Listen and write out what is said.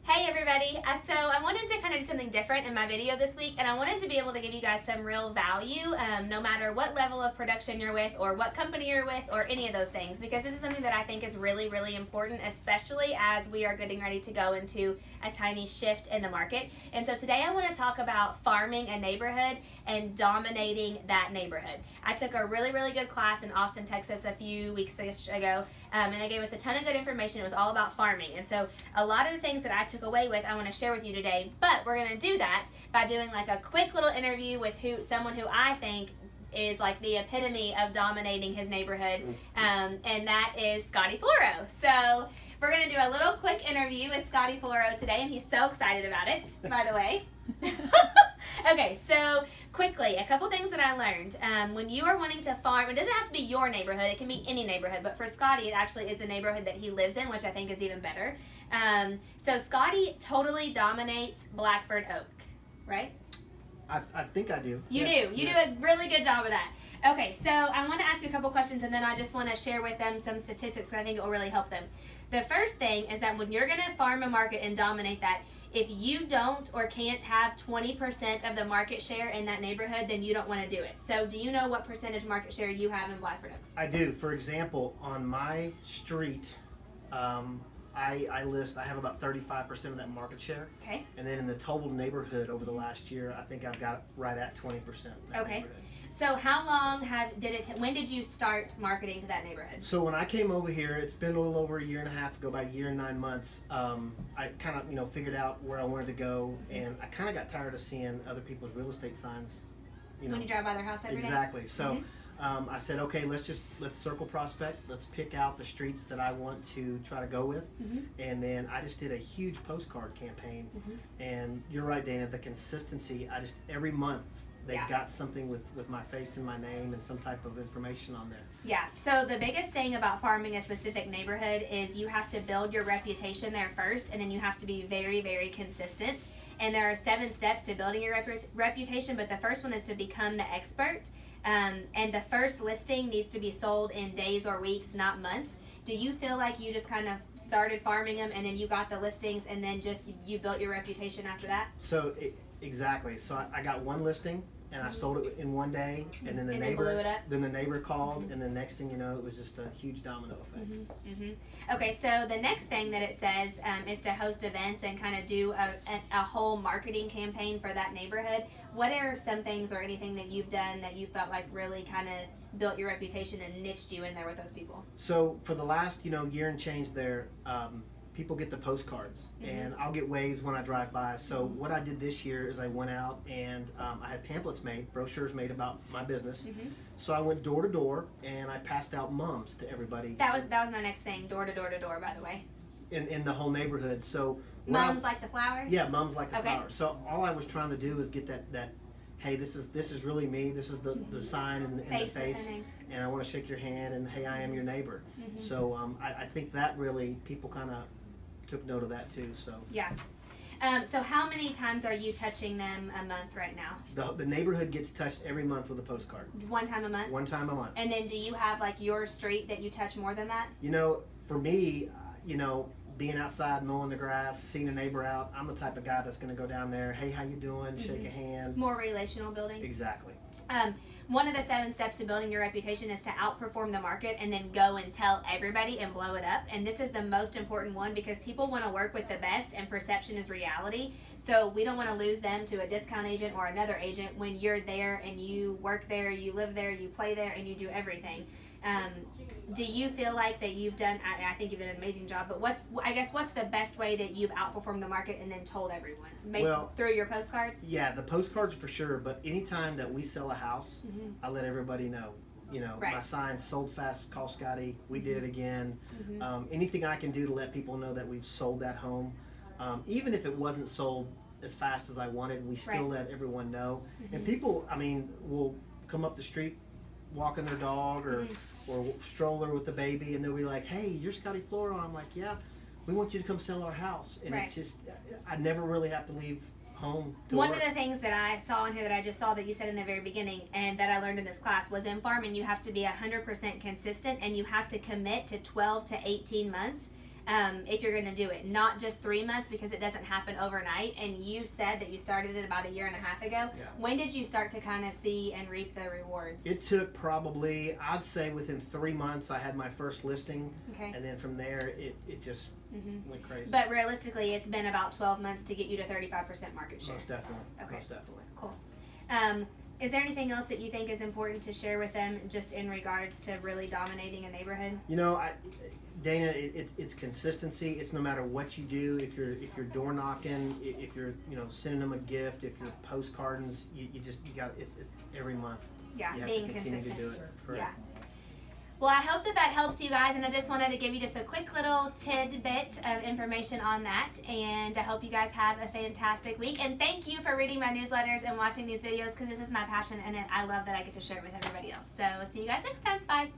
Hey everybody, so I wanted to kind of do something different in my video this week, and I wanted to be able to give you guys some real value, no matter what level of production you're with or what company you're with or any of those things, because this is something that I think is really, really important, especially as we are getting ready to go into a tiny shift in the market. And so today I want to talk about farming a neighborhood and dominating that neighborhood. I took a really, really good class in Austin, Texas a few weeks ago, and they gave us a ton of good information. It was all about farming, and so a lot of the things that I took away with I want to share with you today, but we're going to do that by doing like a quick little interview with someone who I think is like the epitome of dominating his neighborhood, and that is Scotty Floro. So we're going to do a little quick interview with Scotty Floro today, and he's so excited about it, by the way. Okay, so quickly, a couple things that I learned. When you are wanting to farm, it doesn't have to be your neighborhood, it can be any neighborhood, but for Scotty, it actually is the neighborhood that he lives in, which I think is even better. So Scotty totally dominates Blackford Oak, right? I think I do. You do. You do a really good job of that. Okay, so I want to ask you a couple questions, and then I just want to share with them some statistics that I think it will really help them. The first thing is that when you're going to farm a market and dominate that, if you don't or can't have 20% of the market share in that neighborhood, then you don't want to do it. So do you know what percentage market share you have in Blackford Oaks? I do. For example, on my street, I have about 35% of that market share. Okay. And then in the total neighborhood over the last year, I think I've got right at 20%. Okay. So how long when did you start marketing to that neighborhood? So when I came over here, it's been a little over a year and a half ago, about a year and 9 months. I kind of figured out where I wanted to go, and I kind of got tired of seeing other people's real estate signs. When you drive by their house every day? Exactly. So I said, okay, let's circle prospect. Let's pick out the streets that I want to try to go with. And then I just did a huge postcard campaign. And you're right, Dana, the consistency, every month, they got something with my face and my name and some type of information on there. Yeah, so the biggest thing about farming a specific neighborhood is you have to build your reputation there first, and then you have to be very, very consistent. And there are 7 steps to building your reputation, but the first one is to become the expert. And the first listing needs to be sold in days or weeks, not months. Do you feel like you just kind of started farming them and then you got the listings and then you built your reputation after that? So exactly. So I got one listing and I sold it in one day, and then the neighbor called, and the next thing you know, it was just a huge domino effect. Okay, so the next thing that it says is to host events and kind of do a whole marketing campaign for that neighborhood. What are some things or anything that you've done that you felt like really kind of built your reputation and niched you in there with those people? So for the last year and change there, people get the postcards, and I'll get waves when I drive by. So what I did this year is I went out and I had pamphlets made, brochures made about my business. So I went door to door and I passed out mums to everybody. That was my next thing, door to door to door, by the way. In the whole neighborhood. So mums like the flowers? Yeah, mums like the flowers. So all I was trying to do is get that hey, this is really me. This is the sign and the face, and I want to shake your hand, and hey, I am your neighbor. So I think that really people kind of took note of that too. So yeah. So how many times are you touching them a month right now? The neighborhood gets touched every month with a postcard. One time a month? One time a month. And then do you have like your street that you touch more than that? For me, being outside mowing the grass, seeing a neighbor out, I'm the type of guy that's going to go down there, hey, how you doing? Shake a hand. More relational building? Exactly. One of the 7 steps to building your reputation is to outperform the market and then go and tell everybody and blow it up. And this is the most important one because people want to work with the best and perception is reality. So we don't want to lose them to a discount agent or another agent when you're there and you work there, you live there, you play there, and you do everything. Do you feel like that you've done, I think you've done an amazing job, but what's the best way that you've outperformed the market and then told everyone? Through your postcards? Yeah, the postcards for sure, but anytime that we sell a house, I let everybody know. My sign sold fast, call Scotty, we did it again. Anything I can do to let people know that we've sold that home. Even if it wasn't sold as fast as I wanted, we still let everyone know. And people, will come up the street walking their dog or stroller with the baby, and they'll be like, hey, you're Scotty Floro. I'm like, yeah, we want you to come sell our house. And it's just, I never really have to leave home to One work. of the things that I saw in here that I just saw that you said in the very beginning and that I learned in this class was in farming you have to be 100% consistent and you have to commit to 12 to 18 months if you're going to do it, not just 3 months, because it doesn't happen overnight. And you said that you started it about 1.5 years ago. Yeah. When did you start to kind of see and reap the rewards? It took probably, I'd say within 3 months, I had my first listing. Okay. And then from there, it just went crazy. But realistically, it's been about 12 months to get you to 35% market share. Most definitely. Okay. Most definitely. Cool. Is there anything else that you think is important to share with them just in regards to really dominating a neighborhood? You know, Dana, it's consistency. It's no matter what you do. If you're door knocking, if you're sending them a gift, if you're postcarding, you got it's every month. Yeah, you have being to continue consistent. to do it. Correct. Yeah. Well, I hope that helps you guys, and I just wanted to give you just a quick little tidbit of information on that, and I hope you guys have a fantastic week, and thank you for reading my newsletters and watching these videos, because this is my passion, and I love that I get to share it with everybody else. So, see you guys next time. Bye.